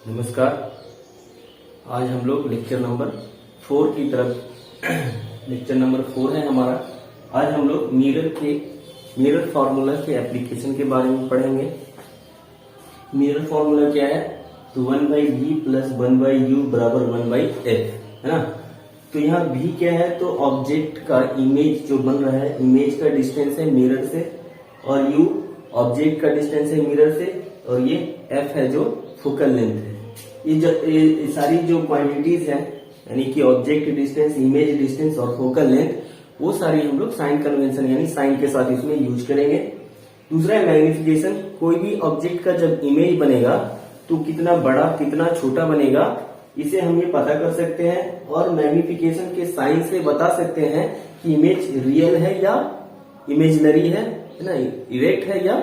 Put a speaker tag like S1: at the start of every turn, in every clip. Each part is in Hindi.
S1: नमस्कार। आज हम लोग लेक्चर नंबर 4 की तरफ लेक्चर नंबर 4 है हमारा। आज हम लोग मिरर फार्मूला के एप्लीकेशन के बारे में पढ़ेंगे। मिरर फार्मूला क्या है? तो 1/v प्लस 1/u बराबर 1/f है ना। तो यहाँ v क्या है? तो ऑब्जेक्ट का इमेज जो बन रहा है, इमेज का डिस्टेंस है मिरर से, और u ऑब्जेक्ट का डिस्टेंस है मिरर से, और ये f है जो फोकल लेंथ है। ये सारी जो क्वांटिटीज हैं, यानी कि ऑब्जेक्ट डिस्टेंस, इमेज डिस्टेंस और फोकल लेंथ, वो सारी हम लोग साइन कन्वेंशन यानी साइन के साथ इसमें यूज करेंगे। दूसरा है मैग्निफिकेशन। कोई भी ऑब्जेक्ट का जब इमेज बनेगा तो कितना बड़ा कितना छोटा बनेगा, इसे हम ये पता कर सकते हैं, और मैग्निफिकेशन के साइन से बता सकते हैं कि इमेज रियल है या इमेजिनरी है ना, इरेक्ट है या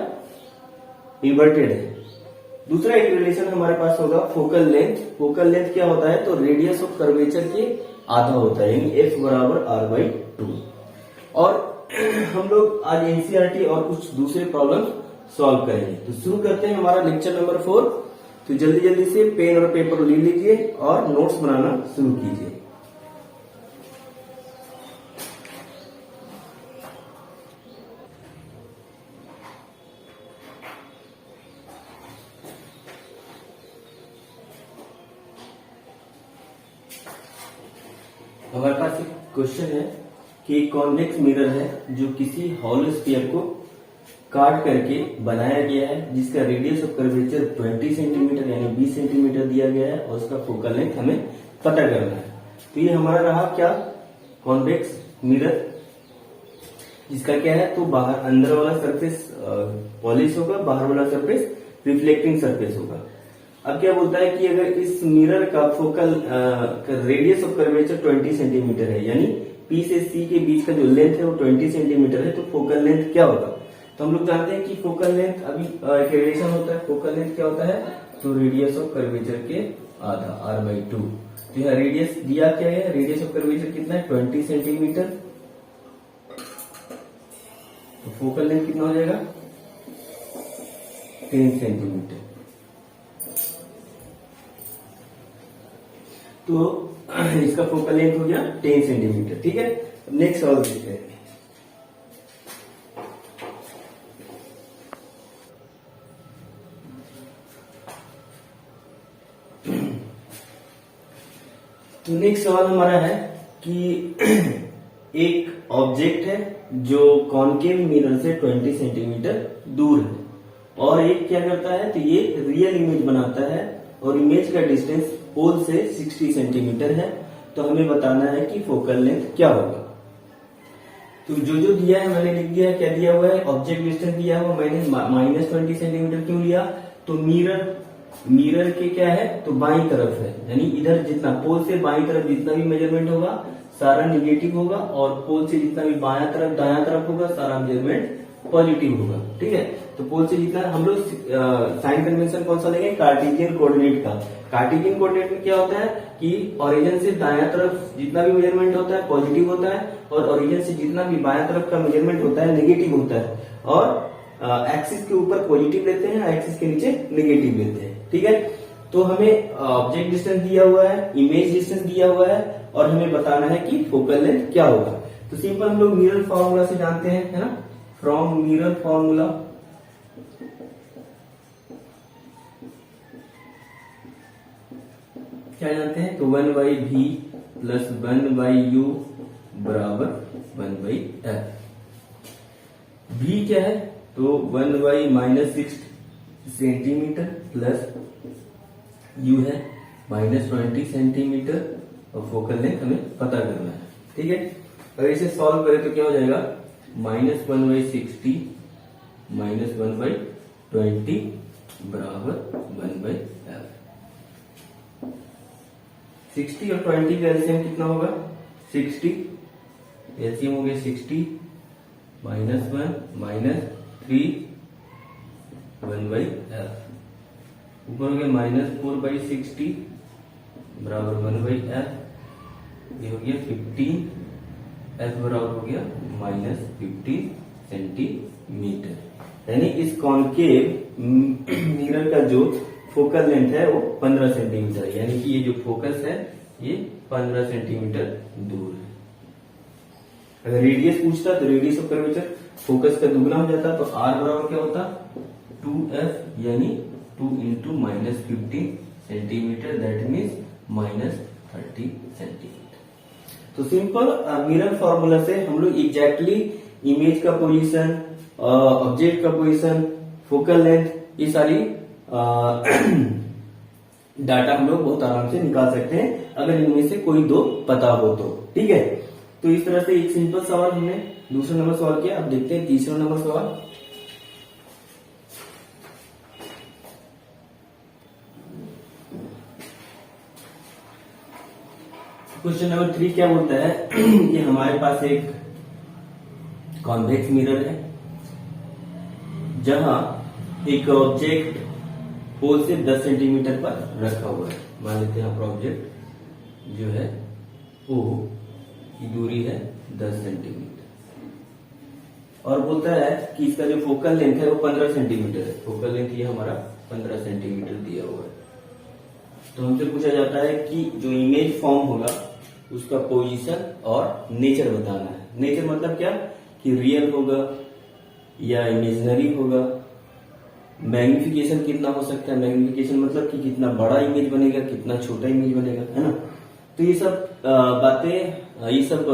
S1: इन्वर्टेड है। दूसरा एक रिलेशन हमारे पास होगा फोकल लेंथ। फोकल लेंथ क्या होता है? तो रेडियस ऑफ कर्वेचर के आधा होता है, यानी f बराबर r/2। और हम लोग आज एनसीईआरटी और कुछ दूसरे प्रॉब्लम सॉल्व करेंगे। तो शुरू करते हैं हमारा लेक्चर नंबर 4। तो जल्दी जल्दी से पेन और पेपर ले लीजिए और नोट्स बनाना शुरू कीजिए। हमारे पास एक क्वेश्चन है कि कॉन्वेक्स मिरर है जो किसी हॉलो स्फीयर को काट करके बनाया गया है, जिसका रेडियस ऑफ कर्वेचर 20 सेंटीमीटर यानी 20 सेंटीमीटर दिया गया है, और उसका फोकल लेंथ हमें पता करना है। तो ये हमारा रहा क्या? कॉन्वेक्स मिरर, जिसका क्या है? तो बाहर अंदर वाला सरफेस पॉलिश होगा, बाहर वाला सरफेस रिफ्लेक्टिंग सरफेस होगा। अब क्या बोलता है कि अगर इस मिरर का focal radius of curvature 20 centimetre है, यानी P से C के बीच का जो लेंथ है वो 20 सेंटीमीटर है, तो फोकल लेंथ क्या होगा? तो हम लोग जानते हैं कि फोकल लेंथ अभी एक रिलेशन होता है। फोकल लेंथ क्या होता है? तो रेडियस ऑफ कर्वेचर के आधा r/2। तो यहाँ रेडियस दिया क्या है? रेडियस ऑफ कर्वेचर कितना है? 20 सेंटीमीटर। तो फोकल लेंथ कितना हो जाएगा? 10 सेंटीमीटर। तो इसका फोकल लेंथ हो गया 10 सेंटीमीटर। ठीक है, नेक्स्ट सवाल देखते हैं। तो नेक्स्ट सवाल हमारा है कि एक ऑब्जेक्ट है जो कॉनकेव मिरर से 20 सेंटीमीटर दूर है, और एक क्या करता है? तो ये रियल इमेज बनाता है, और इमेज का डिस्टेंस पोल से 60 सेंटीमीटर है। तो हमें बताना है कि फोकल लेंथ क्या होगा। तो जो दिया है मैंने लिख दिया है। क्या दिया हुआ है? ऑब्जेक्ट डिस्टेंस दिया हुआ, मैंने -20 सेंटीमीटर क्यों लिया? तो मिरर के क्या है? तो बाईं तरफ है, यानी इधर जितना पोल से बाईं तरफ जितना भी मेजरमेंट होगा सारा निगेटिव होगा, और पोल से जितना भी बायां तरफ दायां तरफ होगा सारा मेजरमेंट पॉजिटिव होगा। ठीक है, तो पोल से जितना हम लोग साइन कन्वेंशन कौन सा लेंगे? कार्टेशियन कोऑर्डिनेट का। कार्टेशियन कोऑर्डिनेट में क्या होता है कि ओरिजिन से दायां तरफ जितना भी मेजरमेंट होता है पॉजिटिव होता है, और ओरिजिन से जितना भी बायां तरफ का मेजरमेंट होता है नेगेटिव होता है, और एक्सिस के ऊपर पॉजिटिव लेते हैं, एक्सिस के नीचे नेगेटिव लेते हैं। ठीक है, तो हमें ऑब्जेक्ट डिस्टेंस दिया हुआ है, इमेज डिस्टेंस दिया हुआ है, और हमें बताना है कि फोकल लेंथ क्या होगा। तो सिंपल हम लोग मिरर फॉर्मूला से जानते हैं, है ना। फ्रॉम मिरर फॉर्मूला क्या जानते हैं? तो 1/v प्लस 1/u बराबर 1/f। v क्या है? तो 1/-6 सेंटीमीटर प्लस u है -20 सेंटीमीटर, और फोकल लेंथ हमें पता करना है। ठीक है, अगर इसे सॉल्व करें तो क्या हो जाएगा? -1/60 -1/20 बराबर 1/f। 60 और 20 का एलसीएम कितना होगा? 60 एलसीएम हो गया 60 -1 -3 1/f। ऊपर हो गया -4/60 बराबर 1/f। ये हो गया 15, f बराबर हो गया -15 सेंटीमीटर। यानी इस कॉनकेव मिरर का जो फोकल लेंथ है वो 15 सेंटीमीटर है, यानी कि ये जो फोकस है ये 15 सेंटीमीटर दूर है। अगर रेडियस पूछता तो रेडियस ऑफ कर्वेचर फोकस का दुगना हो जाता, तो r बराबर क्या होता 2f, यानी 2 into -15 centimetre, that means -30 centimetre. तो सिंपल मिरर फॉर्मूला से हम लोग एग्जैक्टली इमेज का पोजीशन, ऑब्जेक्ट का पोजीशन, फोकल लेंथ, ये सारी डाटा हम लोग बहुत आराम से निकाल सकते हैं अगर इनमें से कोई दो पता हो तो। ठीक है, तो इस तरह से एक सिंपल सवाल हमने दूसरा नंबर सवाल किया। अब देखते हैं तीसरा नंबर सवाल। क्वेश्चन नंबर 3 क्या बोलता है कि हमारे पास एक कॉन्वेक्स मिरर है जहां एक ऑब्जेक्ट पोल से 10 सेंटीमीटर पर रखा हुआ है। मान लेते हैं यहाँ पर ऑब्जेक्ट जो है O की दूरी है 10 सेंटीमीटर, और बोलता है कि इसका जो फोकल लेंथ है वो 15 सेंटीमीटर है। फोकल लेंथ ये हमारा 15 सेंटीमीटर दिया हुआ है। तो हमसे पूछा जाता है कि जो इमेज फॉर्म होगा उसका पोजीशन और नेचर बताना है। नेचर मतलब क्या कि रियल होगा या इमेजिनरी होगा, मैग्निफिकेशन कितना हो सकता है, मैग्निफिकेशन मतलब कि कितना बड़ा इमेज बनेगा, कितना छोटा इमेज बनेगा, है ना। तो ये सब बातें, ये सब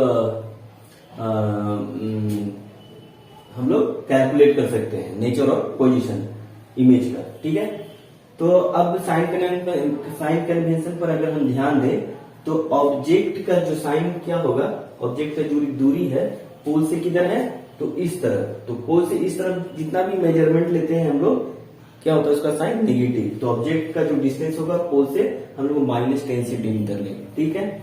S1: हम लोग कैलकुलेट कर सकते हैं, नेचर और पोजीशन इमेज का। ठीक है, तो अब साइन कन्वेंशन पर अगर हम ध्यान दें तो ऑब्जेक्ट का जो साइन क्या होगा, ऑब्जेक्ट का जो दूरी है पोल से किधर है तो इस तरफ, तो पोल से इस तरफ जितना भी मेजरमेंट लेते हैं हम लोग क्या होता है उसका साइन नेगेटिव। तो ऑब्जेक्ट का जो डिस्टेंस होगा पोल से हम लोग -10 सेंटीमीटर लेंगे। ठीक है,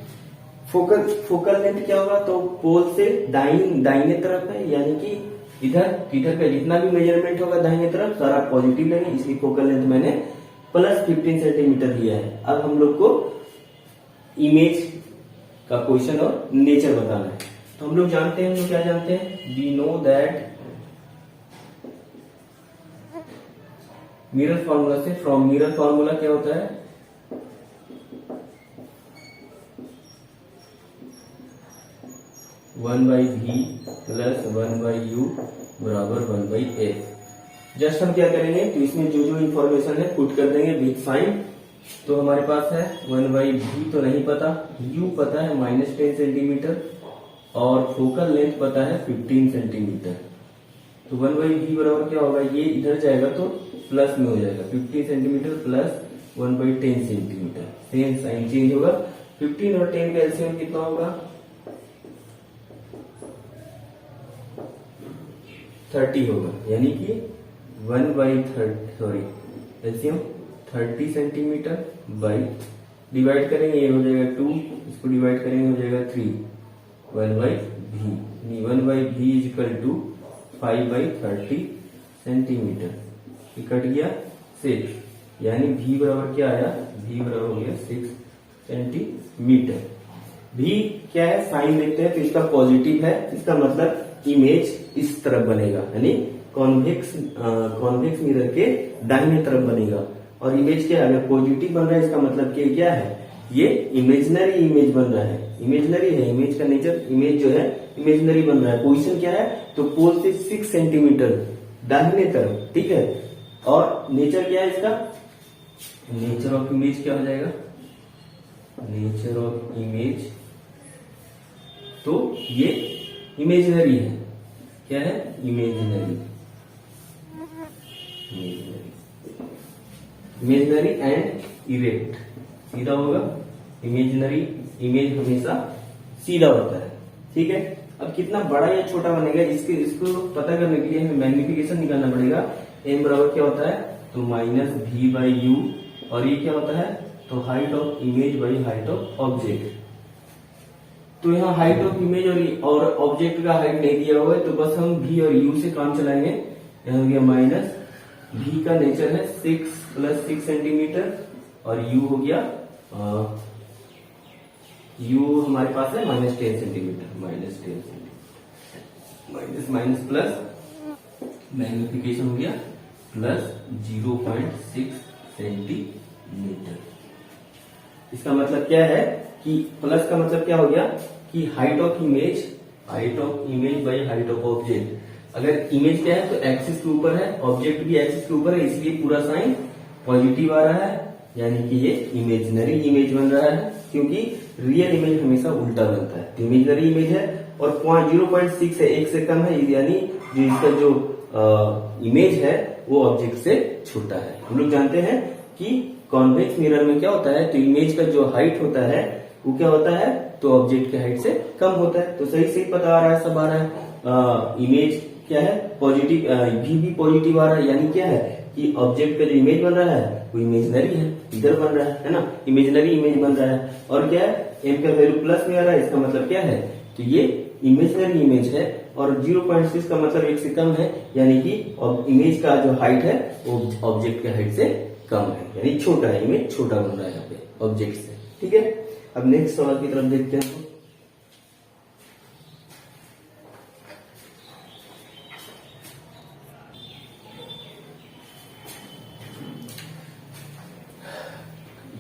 S1: फोकल लेंथ क्या होगा, तो पोल से दाहिने तरफ है, यानी कि इधर का जितना भी मेजरमेंट होगा दाहिने तरफ सारा पॉजिटिव लेंगे, इसलिए फोकल लेंथ मैंने +15 सेंटीमीटर लिया है। अब हम लोग को इमेज का पोजीशन और नेचर बताना है। तो हम लोग जानते हैं, हम लोग क्या जानते हैं, we know that mirror formula से, फ्रॉम मिरर फॉर्मूला क्या होता है, one by we plus 1/u बराबर 1/f। जस्ट हम क्या करेंगे तो इसमें जो इंफॉर्मेशन है पुट कर देंगे विथ साइन। तो हमारे पास है 1/v तो नहीं पता, u पता है -10 सेंटीमीटर और फोकल लेंथ पता है 15 सेंटीमीटर। तो 1/v बराबर क्या होगा, ये इधर जाएगा तो प्लस में हो जाएगा, 15 centimetre plus 1/10 centimetre, same sign change होगा। 15 और 10 का एलसीएम कितना होगा 30 होगा, यानी कि 1/30 30 सेंटीमीटर बाई डिवाइड करेंगे ये हो जाएगा 2, इसको डिवाइड करेंगे हो जाएगा 3, 1/v 1/v is equal to 5/30 centimetre. ये कट गया 6, यानी v बराबर क्या आया, v बराबर हो गया 6 सेंटीमीटर। v क्या है, साइन देखते हैं तो इसका पॉजिटिव है, इसका मतलब इमेज इस तरफ बनेगा, यानी कॉन्वेक्स मिरर के दाहिने तरफ बनेगा। और इमेज क्या है, अगर पॉजिटिव बन रहा है इसका मतलब कि क्या है, ये इमेजिनरी इमेज बन रहा है, इमेजिनरी है, इमेज का नेचर, इमेज जो है इमेजिनरी बन रहा है। पोजीशन क्या है, तो पोल से 6 सेंटीमीटर दाहिने तरफ। ठीक है, और नेचर क्या है इसका, नेचर ऑफ इमेज क्या हो जाएगा, नेचर ऑफ इमेज, तो ये इमेजिनरी है, क्या है, इमेजिनरी एंड इरेक्ट, सीधा होगा, इमेजिनरी इमेज हमेशा सीधा होता है। ठीक है, अब कितना बड़ा या छोटा बनेगा इसको पता करने के लिए हमें मैग्निफिकेशन निकालना पड़ेगा। m बराबर क्या होता है, तो -v/u, और ये क्या होता है, तो height of image by height of object. तो यहाँ हाइट ऑफ इमेज और ऑब्जेक्ट का हाइट नहीं दिया हुआ है, तो बस हम v और u से काम चलाएंगे। यहाँ हो गया माइनस, v का नेचर है 6 + 6 सेंटीमीटर और u हो गया u हमारे पास है -10 centimetre, -10 centimetre, minus plus magnification हो गया +0.6 सेंटीमीटर। इसका मतलब क्या है कि प्लस का मतलब क्या हो गया कि height of image by height of object. अगर इमेज क्या है तो एक्सिस के ऊपर है, ऑब्जेक्ट भी एक्सिस के ऊपर है, इसलिए पूरा साइन पॉजिटिव आ रहा है, यानी कि ये इमेजिनरी इमेज बन रहा है, क्योंकि रियल इमेज हमेशा उल्टा बनता है। तो इमेजिनरी इमेज है और 0.6 है, 1 से कम है, यानी जो इसका जो इमेज है वो ऑब्जेक्ट से छोटा है। हम लोग जानते हैं कि कॉन्वेक्स मिरर में क्या होता है, तो इमेज का जो हाइट होता है वो क्या होता है, तो ऑब्जेक्ट के हाइट से कम होता है। तो सही सही पता आ रहा है, सब आ रहा है। इमेज क्या है, पॉजिटिव, भी पॉजिटिव आ रहा है, यानी क्या है कि ऑब्जेक्ट का जो इमेज बन रहा है वो इमेजिनरी है, इधर बन रहा है ना, इमेजिनरी इमेज बन रहा है। और क्या है, एम का वैल्यू प्लस में आ रहा है, इसका मतलब क्या है, तो ये इमेजिनरी इमेज है। और 0.6 का मतलब 1 से कम है, यानी कि इमेज का जो हाइट है वो ऑब्जेक्ट के हाइट से कम है, यानी छोटा है, इमेज छोटा बन रहा है यहाँ पे ऑब्जेक्ट से। ठीक है, अब नेक्स्ट सवाल की तरफ देखते हैं।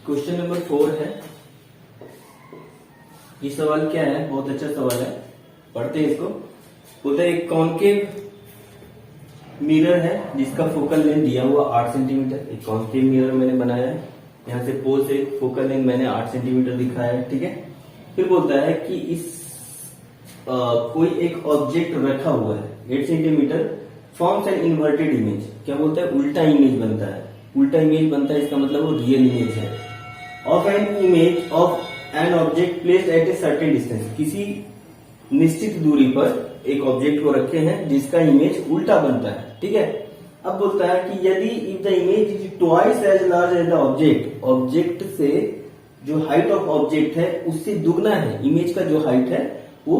S1: क्वेश्चन नंबर 4 है। ये सवाल क्या है, बहुत अच्छा सवाल है, पढ़ते हैं इसको। बोलते हैं एक कॉन्केव मिरर है जिसका फोकल लेंथ दिया हुआ 8 सेंटीमीटर। एक कॉन्केव मिरर मैंने बनाया है, यहाँ से पोल से फोकल लेंथ मैंने 8 सेंटीमीटर दिखाया है। ठीक है, फिर बोलता है कि इस कोई एक ऑब्जेक्ट रखा हुआ है 8 centimetre, forms an inverted image. क्या बोलता है, उल्टा इमेज बनता है। उल्टा इमेज बनता है, इसका मतलब वो रियल इमेज है। Of an image of an object placed at a certain distance. किसी निश्चित दूरी पर एक ऑब्जेक्ट को रखे हैं जिसका इमेज उल्टा बनता है। ठीक है, अब बोलता है कि यदि if the image is twice as large as the object, object से जो हाइट ऑफ ऑब्जेक्ट है उससे दुगना है, इमेज का जो हाइट है वो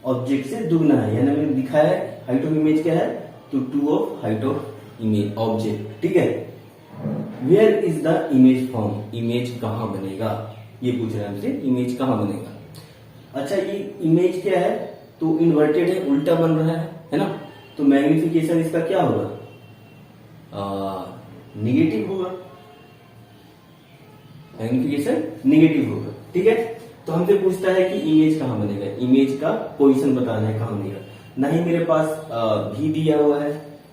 S1: ऑब्जेक्ट से दुगना है, यानी मैंने दिखाया है हाइट ऑफ इमेज क्या है, तो 2 of height of image object. ठीक है, where is the image form, image कहां बनेगा, ये पूछ रहा है हमसे, इमेज कहां बनेगा। अच्छा, ये इमेज क्या है, तो इन्वर्टेड है, उल्टा बन रहा है ना, तो मैग्निफिकेशन इसका क्या होगा, निगेटिव होगा, मैग्निफिकेशन निगेटिव होगा। ठीक है, तो हमसे पूछता है कि इमेज कहां बनेगा, इमेज का पोजीशन बताना है कहां बनेगा। ना ही मेरे पास भी दिया हुआ है,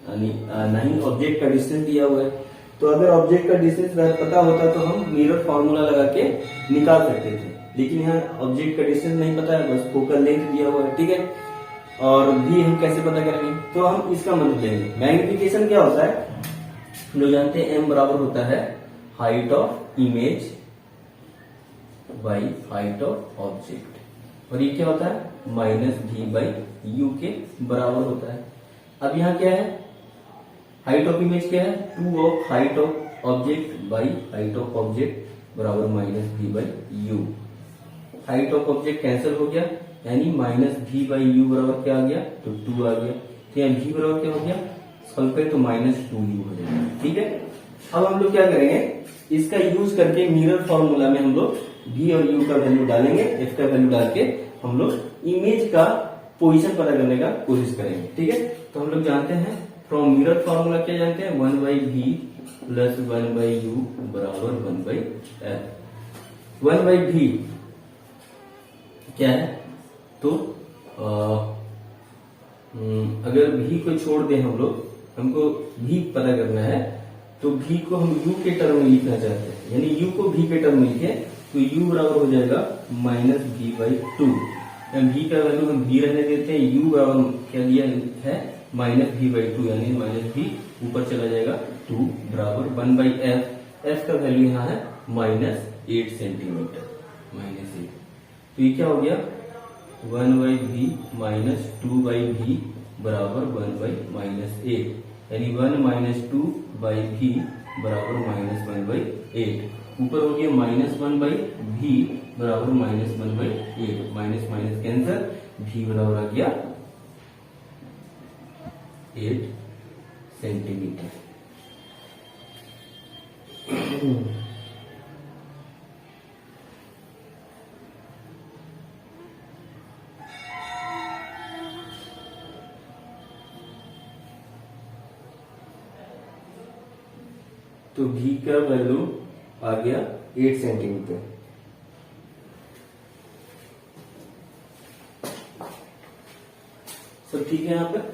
S1: ना ही ऑब्जेक्ट का डिस्टेंस दिया हुआ है। तो अगर ऑब्जेक्ट का डिस्टेंस पता होता तो हम मिरर फॉर्मूला लगा के निकाल सकते थे, लेकिन यहाँ ऑब्जेक्ट का डिस्टेंस नहीं पता है, बस फोकल लेंथ दिया हुआ है। ठीक है, और भी हम कैसे पता करेंगे, तो हम इसका मतलब लेंगे। मैग्निफिकेशन क्या होता है, हम लोग जानते हैं m बराबर होता है height of image by height of object, और ये क्या होता है -v/u के बराबर होता है। अब यहाँ क्या है, हाइट ऑफ इमेज क्या है, 2 of height of object by height of object बराबर -v/u। Height of object cancel हो गया, यानी -v/u बराबर क्या आ गया, तो 2 आ गया। तो यहाँ v बराबर क्या हो गया, सॉल्व करें तो -2u हो जाएगा। ठीक है, अब हम लोग क्या करेंगे, इसका यूज करके मिरर फॉर्मूला में हम लोग v और u का वैल्यू डालेंगे, f का वैल्यू डाल के हम लोग इमेज का पोजीशन पता करने का कोशिश करेंगे। ठीक है, तो हम लोग जानते हैं फ्रॉम मिरर फॉर्मूला क्या जानते हैं, 1/v प्लस 1/u बराबर 1/f। 1/v क्या है, तो अगर v को छोड़ दें हम लोग, हमको v पता करना है, तो v को हम u के टर्म में लिखना चाहते हैं, यानी u को v के टर्म में लिखे तो u बराबर हो जाएगा -v/2। v का वैल्यू हम v रहने देते हैं, u बराबर क्या दिया है -v/2, यानी -v ऊपर चला जाएगा, 2 बराबर 1/f। f का वैल्यू यहाँ है -8 सेंटीमीटर, -8। तो ये क्या हो गया, 1/v -2/v बराबर 1/-8, यानी 1 - 2/v बराबर -1/8। ऊपर हो गया -1/v बराबर -1/8, माइनस माइनस कैंसर, v बराबर आ गया 8 सेंटीमीटर। तो भी का वैल्यू आ गया 8 सेंटीमीटर। सब ठीक है। यहाँ पर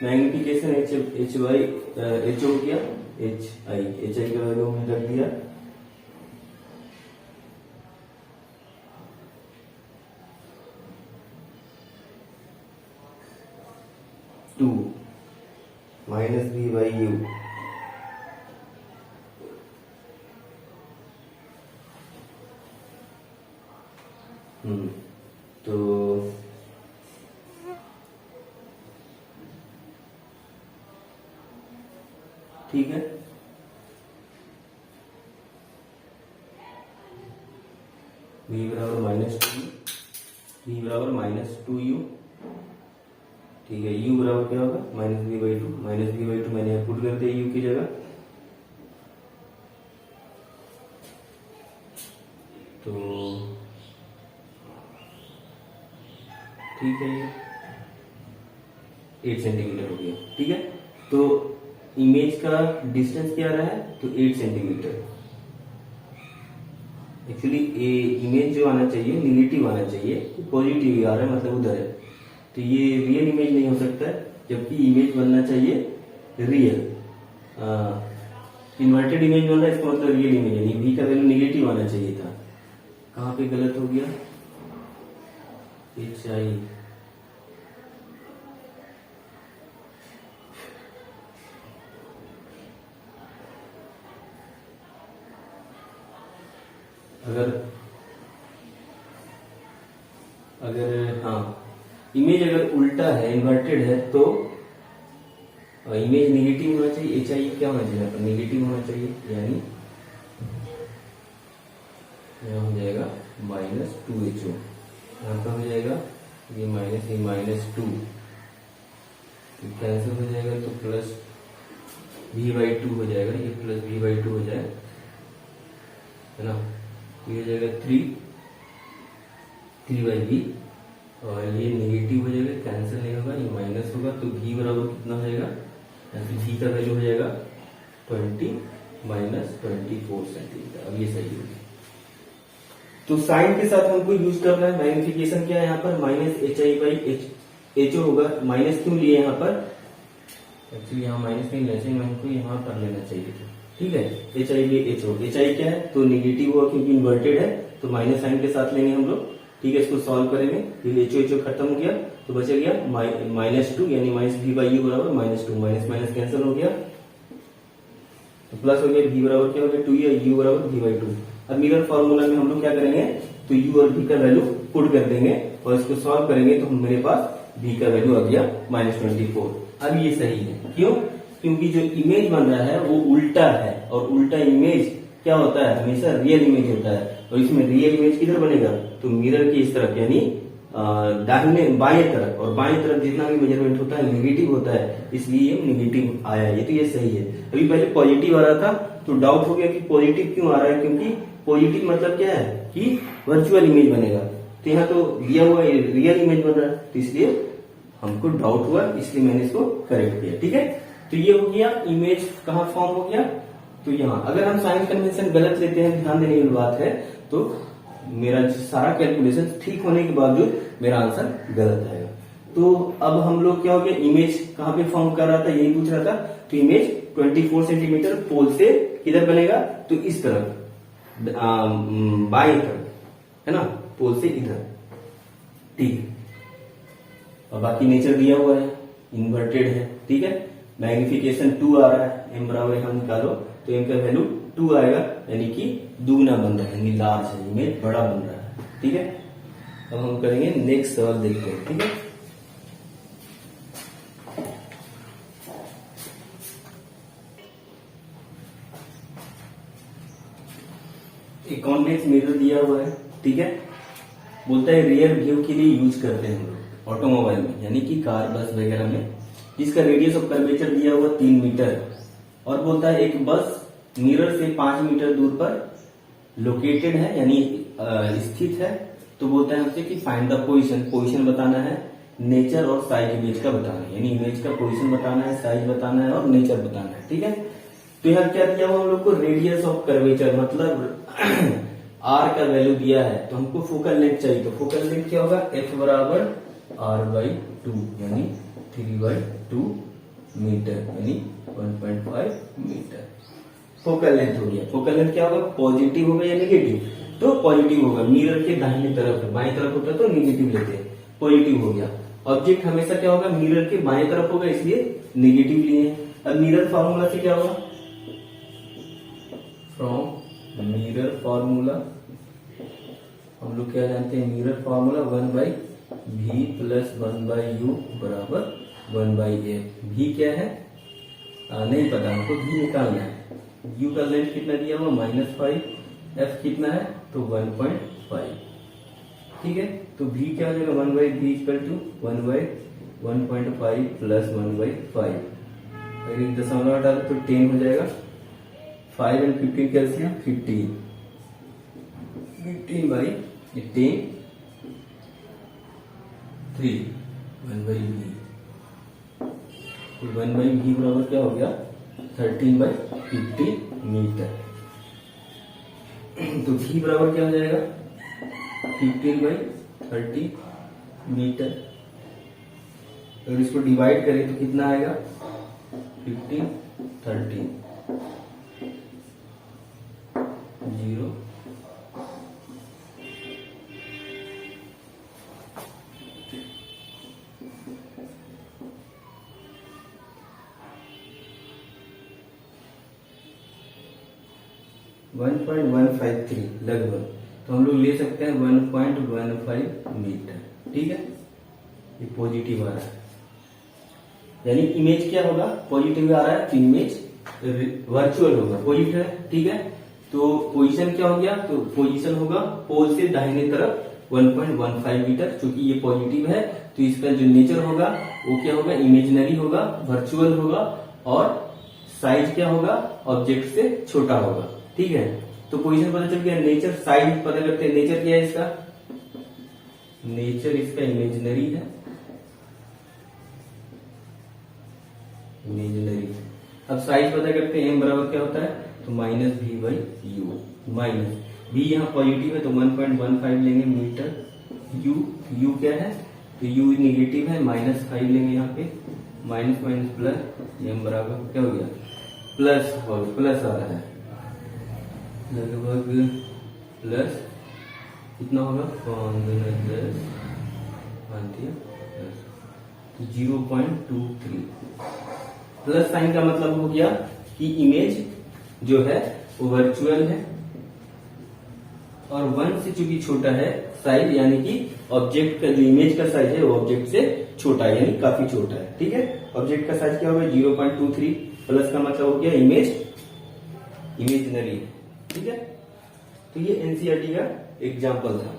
S1: मैग्निफिकेशन एच बाई एच हो गया, एच आई का वैल्यू हमने रख दिया 2 माइनस बी बाई यू। तो ठीक है। v बराबर -2, v बराबर -2u। ठीक है, u बराबर क्या होगा -v/2। -v/2 मैंने यहाँ पुट कर दिया u की जगह। तो ठीक है, ये 8 सेंटीमीटर हो गया। ठीक है, तो इमेज का डिस्टेंस क्या रहा है, तो 8 सेंटीमीटर। एक्चुअली इमेज जो आना चाहिए निगेटिव आना चाहिए, पॉजिटिव आ रहा है मतलब उधर है, तो ये रियल इमेज नहीं हो सकता है, जबकि इमेज बनना चाहिए रियल। इन्वर्टेड इमेज बन रहा है, इसका मतलब रियल इमेज है। v का वैल्यू निगेटिव आना चाहिए था। कहाँ पे गलत हो गया, एच आई अगर हाँ इमेज अगर उल्टा है, इन्वर्टेड है, तो इमेज नेगेटिव होना चाहिए। एच आई क्या होना चाहिए, नेगेटिव होना चाहिए, यानी यहाँ हो जाएगा -2ho। यहाँ पर हो जाएगा ये -2, कैंसिल हो जाएगा, तो प्लस v/2 हो जाएगा, ये प्लस v/2 हो जाएगा, है ना। ये हो जाएगा 3/v, और ये नेगेटिव हो जाएगा, कैंसिल नहीं होगा, ये माइनस होगा, तो v बराबर कितना हो जाएगा, v का वैल्यू हो जाएगा 20 -24 सेंटीमीटर। अब ये सही होगी। तो साइन के साथ हमको यूज करना है। मैग्निफिकेशन क्या है यहाँ पर, -hi/ho होगा। माइनस क्यों लिए यहाँ पर, एक्चुअली यहाँ माइनस नहीं लेना चाहिए, हमको यहाँ पर लेना चाहिए था। ठीक है, hi/ho। hi क्या है, तो निगेटिव हुआ क्योंकि इन्वर्टेड है, तो माइनस साइन के साथ लेंगे हम लोग। ठीक है, इसको सॉल्व करेंगे, फिर ho खत्म हो गया, तो बच गया -2, यानी -v/u बराबर -2। माइनस कैंसिल हो गया, तो प्लस हो गया, v बराबर क्या हो गया 2, या u बराबर v/2। अब मिरर फॉर्मूला में हम लोग क्या करेंगे, तो u और v का वैल्यू पुट कर देंगे, और इसको सॉल्व करेंगे, तो मेरे पास v का वैल्यू आ गया -24। अब ये सही है, क्यों, क्योंकि जो इमेज बन रहा है वो उल्टा है, और उल्टा इमेज क्या होता है, हमेशा रियल इमेज होता है, और इसमें रियल इमेज किधर बनेगा, तो मिरर की इस तरफ, यानी दाहिने बाएं तरफ, और बाएं तरफ जितना भी मेजरमेंट होता है नेगेटिव होता है, इसलिए ये नेगेटिव आया है। तो ये सही है। अभी पहले पॉजिटिव आ रहा था, तो डाउट हो गया कि पॉजिटिव क्यों आ रहा है, क्योंकि पॉजिटिव मतलब क्या है कि वर्चुअल इमेज बनेगा, तो यहाँ तो दिया हुआ रियल इमेज बन रहा है, तो इसलिए हमको डाउट हुआ, इसलिए मैंने इसको करेक्ट किया। ठीक है, तो ये हो गया, इमेज कहाँ फॉर्म हो गया, तो यहाँ। अगर हम साइन कन्वेंशन गलत लेते हैं, ध्यान देने की बात है, तो मेरा सारा कैलकुलेशन ठीक होने के बावजूद मेरा आंसर गलत आएगा। तो अब हम लोग क्या हो गया, इमेज कहाँ पे फॉर्म कर रहा था, यही पूछ रहा था। तो इमेज 24 सेंटीमीटर पोल से किधर बनेगा, तो इस तरफ, बाएं तरफ, है ना, पोल से इधर। ठीक है, और बाकी नेचर दिया हुआ है, इन्वर्टेड है। ठीक है, मैग्निफिकेशन 2 आ रहा है, m बराबर हम निकालो, तो m का वैल्यू 2 आएगा, यानी कि दुगना बन रहा है, यानी लार्ज है, इमेज बड़ा बन रहा है। ठीक है, अब हम करेंगे नेक्स्ट सवाल, देखते हैं। ठीक है, एक कॉन्वेक्स मिरर दिया हुआ है। ठीक है, बोलता है रियर व्यू के लिए यूज करते हैं हम लोग ऑटोमोबाइल में, यानी कि कार, बस वगैरह में, जिसका रेडियस ऑफ कर्वेचर दिया हुआ 3 मीटर, और बोलता है एक बस मिरर से 5 मीटर दूर पर लोकेटेड है, यानी स्थित है। तो बोलता है हमसे कि फाइंड द पोजीशन बताना है, नेचर और साइज इमेज का बताना है, यानी इमेज का पोजीशन बताना है, साइज बताना है, और नेचर बताना है। ठीक है, तो यहाँ क्या दिया हुआ हम लोग को, रेडियस ऑफ कर्वेचर, मतलब आर का वैल्यू दिया है, तो हमको फोकल लेंथ चाहिए। तो फोकल लेंथ क्या होगा, एफ बराबर r/2 यानी 3/2 मीटर यानी 1.5 मीटर फोकल लेंथ हो गया। फोकल लेंथ क्या होगा, पॉजिटिव होगा या नेगेटिव, तो पॉजिटिव होगा। मिरर के दाहिने तरफ है, बाएं तरफ होता है तो नेगेटिव लेते हैं, पॉजिटिव हो गया। ऑब्जेक्ट हमेशा क्या होगा, मिरर के बाएं तरफ होगा, इसलिए नेगेटिव लिए। अब मिरर फार्मूला से क्या होगा, फ्रॉम मिरर फार्मूला हम लोग क्या जानते हैं, mirror formula 1/v plus 1/u बराबर 1/f। v क्या है नहीं पता हमको, v निकालना है। u का लेंथ कितना दिया हुआ -5, f कितना है तो 1.5, ठीक है। तो v क्या हो जाएगा, 1/v इक्वल टू 1/1.5 प्लस 1/5। अगर एक दशमलव डाल तो 10 हो जाएगा। 5 एंड 15 कैल्सियम 15 by 10 3 1/v। तो 1/v बराबर क्या हो गया, 13/50 मीटर। तो v बराबर क्या हो जाएगा, 15/30 मीटर। अगर इसको डिवाइड करें तो कितना आएगा, 15 30 0 1.153 लगभग, तो हम लोग ले सकते हैं 1.15 मीटर, ठीक है। ये पॉजिटिव आ रहा है, यानी इमेज क्या होगा, पॉजिटिव आ रहा है तो इमेज वर्चुअल होगा, पॉजिटिव है, ठीक है। तो पोजीशन क्या हो गया, तो पोजीशन होगा पोल से दाहिने तरफ 1.15 मीटर, क्योंकि ये पॉजिटिव है तो इसका जो नेचर होगा वो क्या होगा, इमेजिनरी होगा, वर्चुअल होगा, और साइज क्या होगा, ऑब्जेक्ट से छोटा होगा, ठीक है। तो पोजीशन पता चल गया, नेचर साइज पता करते हैं। नेचर क्या है इसका, नेचर इसका इमेजिनरी है, इमेजिनरी। अब साइज पता करते हैं, m बराबर क्या होता है, तो -v/u, माइनस v यहाँ पॉजिटिव है तो 1.15 लेंगे मीटर, u क्या है, तो u नेगेटिव है, -5 लेंगे यहाँ पे, माइनस माइनस प्लस, m बराबर क्या हो गया, प्लस, और प्लस आ रहा है लगभग प्लस कितना होगा, 0.23। प्लस साइन का मतलब हो गया कि इमेज जो है वो वर्चुअल है, और 1 से चूंकि छोटा है साइज, यानी कि ऑब्जेक्ट का जो इमेज का साइज है वो ऑब्जेक्ट से छोटा है, यानी काफी छोटा है, ठीक है। ऑब्जेक्ट का साइज क्या होगा, 0.23, प्लस का मतलब हो गया इमेज इमेजिनरी है, ठीक है। तो ये एनसीईआरटी का एग्जाम्पल था।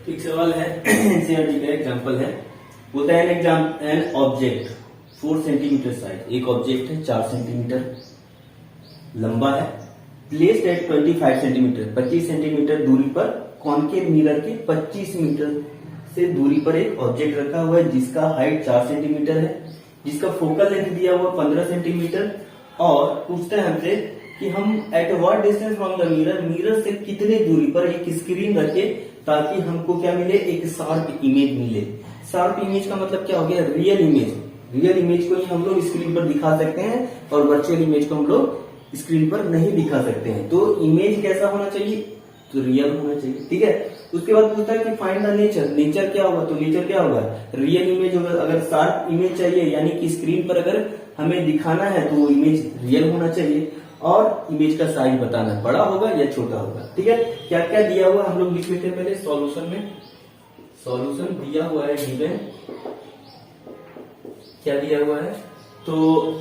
S1: एक सवाल है, एनसीईआरटी का एग्जाम्पल है, बोलता है एन ऑब्जेक्ट 4 सेंटीमीटर साइज, एक ऑब्जेक्ट है 4 सेंटीमीटर लंबा है, प्लेस्ड एट 25 सेंटीमीटर, 25 सेंटीमीटर दूरी पर कॉनकेव मिरर के 25 मीटर से दूरी पर एक ऑब्जेक्ट रखा हुआ है जिसका हाइट 4 सेंटीमीटर है, जिसका फोकल लेंथ दिया हुआ 15 सेंटीमीटर, और पूछते हैं हमसे कि हम at what distance from the mirror, mirror से कितने दूरी पर एक स्क्रीन रखे ताकि हमको क्या मिले, एक शार्प इमेज मिले। शार्प इमेज का मतलब क्या हो गया, रियल इमेज। रियल इमेज को ही हम लोग स्क्रीन पर दिखा सकते हैं और वर्चुअल इमेज को हम लोग स्क्रीन पर नहीं दिखा सकते हैं। तो इमेज कैसा होना चाहिए, तो रियल होना चाहिए, ठीक है। उसके बाद पूछता है कि फाइंड द नेचर, नेचर क्या होगा, तो नेचर क्या होगा, रियल इमेज होगा। अगर शार्प इमेज चाहिए, यानी कि स्क्रीन पर अगर हमें दिखाना है तो वो इमेज रियल होना चाहिए, और इमेज का साइज बताना है, बड़ा होगा या छोटा होगा, ठीक है। क्या क्या दिया हुआ हम लोग लिख लेते हैं पहले सॉल्यूशन में। सॉल्यूशन दिया हुआ है गिवन, क्या दिया हुआ है, तो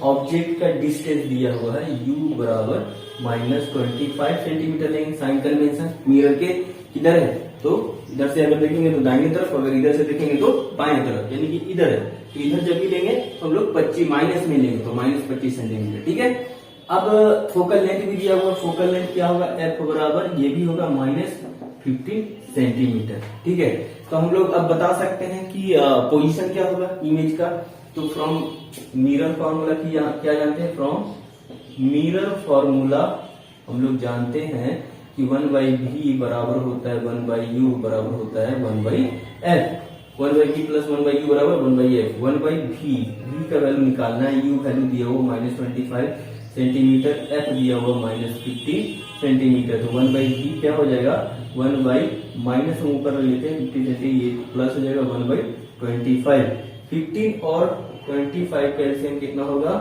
S1: ऑब्जेक्ट का डिस्टेंस दिया हुआ है u बराबर -25 सेंटीमीटर लेंगे, साइन कन्वेंशन। मिरर के किधर है, तो इधर से अगर देखेंगे तो दाहिने तरफ, अगर इधर से देखेंगे तो बाएं तरफ, यानी कि इधर है, तो इधर जब भी लेंगे तो हम लोग 25 माइनस में लेंगे तो -25 सेंटीमीटर, ठीक है। अब फोकल लेंथ भी दिया हुआ, फोकल लेंथ क्या होगा, एफ बराबर ये भी होगा -15 सेंटीमीटर। ठीक है, तो हम लोग अब बता सकते हैं कि पोजीशन क्या होगा इमेज का। तो फ्रॉम मिरर फॉर्मूला की क्या जानते हैं, फ्रॉम मिरर फॉर्मूला हम लोग जानते हैं कि 1/v बराबर होता है 1/u बराबर होता है 1/f। 1/v प्लस 1/u बराबर 1/f। 1/v, v का वैल्यू निकालना है, u वैल्यू दिया हुआ -25 सेंटीमीटर, f दिया हुआ -15 सेंटीमीटर। तो 1/v क्या हो जाएगा, 1 माइनस हम ऊपर लेते हैं 50 सेंटीमीटर, ये प्लस हो जाएगा 1/25। 15 और 25 का एलसीएम कितना होगा,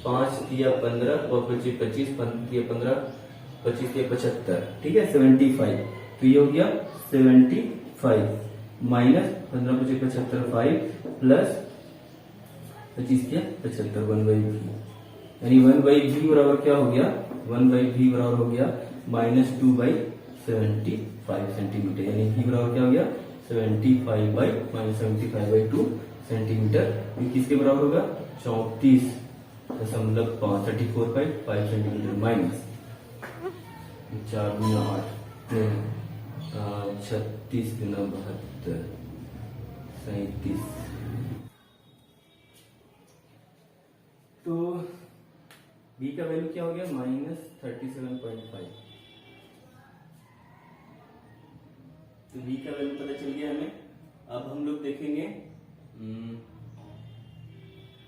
S1: 5 या 15 और 25, 5 या 15, 25 या 75। ठीक है, 75। तो ये हो गया 75 माइनस 15 25 75 5 प्लस 25 या 75 1/v, यानी 1/v बराबर क्या हो गया, 1/v बराबर हो गया -2/75 सेंटीमीटर, यानी v बराबर क्या हो गया 75/-75/2 सेंटीमीटर। ये किसके बराबर होगा, 34.5 34.5 सेंटीमीटर माइनस 4 गुना 8 36 गुना 72 37। तो b का वैल्यू क्या हो गया, -37.5। तो v का वैल्यू पता चल गया हमें। अब हम लोग देखेंगे,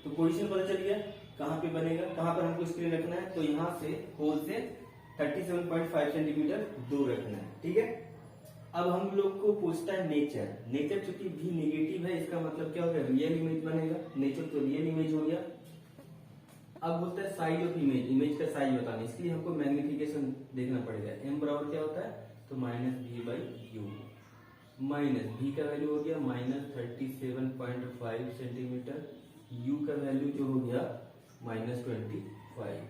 S1: तो पोजीशन पता चल गया कहां पे बनेगा, कहां पर हमको स्क्रीन रखना है। तो यहां से होल से 37.5 सेंटीमीटर दूर रखना है। ठीक है, अब हम लोग को पूछता है नेचर। नेचर चूंकि भी नेगेटिव है, इसका मतलब क्या होगा, रियल इमेज बनेगा। नेचर तो रियल इमेज हो गया। अब बोलता है साइज ऑफ इमेज, इमेज का साइज बताना, इसके लिए हमको मैग्निफिकेशन देखना पड़ेगा। m बराबर क्या होता है, तो -v/u, माइनस v का वैल्यू हो गया -37.5 सेंटीमीटर, u का वैल्यू जो हो गया -25।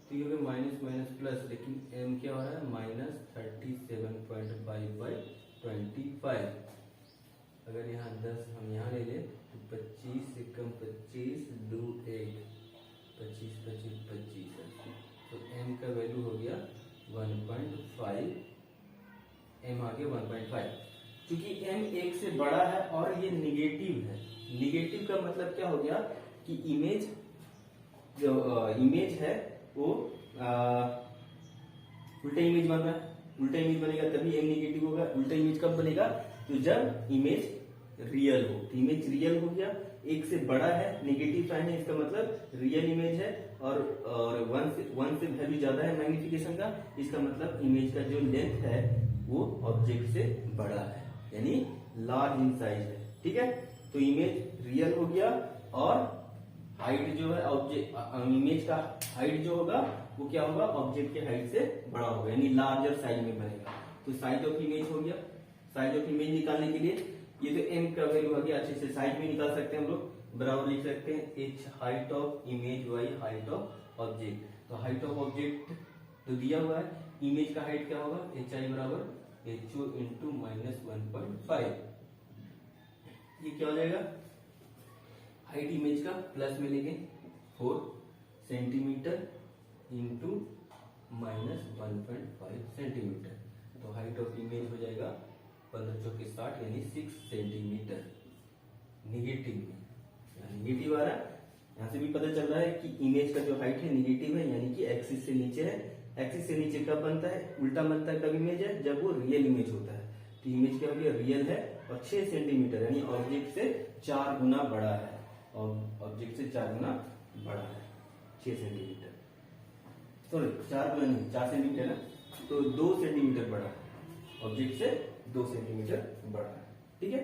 S1: तो ये हो गया माइनस माइनस प्लस, लेकिन m क्या हो रहा है, -37.5/25। अगर यहाँ 10 हम यहाँ ले लें तो 25 से कम 25 2 1 25 25 25, तो m का वैल्यू हो गया 1.5, m आ गया 1.5। क्योंकि m 1 से बड़ा है और ये निगेटिव है। निगेटिव का मतलब क्या हो गया कि इमेज जो इमेज है वो उल्टा इमेज बन रहा है। उल्टा इमेज बनेगा तभी m निगेटिव होगा। उल्टा इमेज कब बनेगा, तो जब इमेज रियल हो। तो इमेज रियल हो गया, 1 से बड़ा है, नेगेटिव साइन है, इसका मतलब रियल इमेज है। और 1 से वैल्यू ज्यादा है मैग्निफिकेशन का, इसका मतलब इमेज का जो लेंथ है वो ऑब्जेक्ट से बड़ा है, यानी लार्ज इन साइज है। ठीक है, तो इमेज रियल हो गया और हाइट जो है ऑब्जेक्ट, इमेज का हाइट जो होगा वो क्या होगा, ऑब्जेक्ट के हाइट से बड़ा होगा, यानी लार्जर साइज में बनेगा। तो साइज ऑफ इमेज हो गया। साइज ऑफ इमेज निकालने के लिए ये तो m का वैल्यू हो गया, अच्छे से साइज में निकाल सकते हैं हम लोग। बराबर लिख सकते हैं h height of image y height of object. तो हाइट ऑफ ऑब्जेक्ट तो दिया हुआ है, इमेज का हाइट क्या होगा, hi बराबर ho इंटू -1.5। ये क्या हो जाएगा, हाइट इमेज का प्लस में लेंगे 4 सेंटीमीटर इंटू -1.5 सेंटीमीटर। तो हाइट ऑफ इमेज हो जाएगा 15 चौके 60, यानी 6 सेंटीमीटर। निगेटिव में निगेटिव आ रहा है, यहाँ से भी पता चल रहा है कि इमेज का जो हाइट है निगेटिव है, यानी कि एक्सिस से नीचे है। एक्सिस से नीचे कब बनता है, उल्टा बनता है कब इमेज है, जब वो रियल इमेज होता है। तो इमेज क्या हो गया, रियल है और 6 सेंटीमीटर, यानी ऑब्जेक्ट से 4 गुना बड़ा है। और ऑब्जेक्ट से 4 गुना बड़ा है, 6 सेंटीमीटर, सॉरी 4 गुना नहीं, 4 सेंटीमीटर ना, तो 2 सेंटीमीटर बड़ा है, ऑब्जेक्ट से 2 सेंटीमीटर बड़ा है। ठीक है।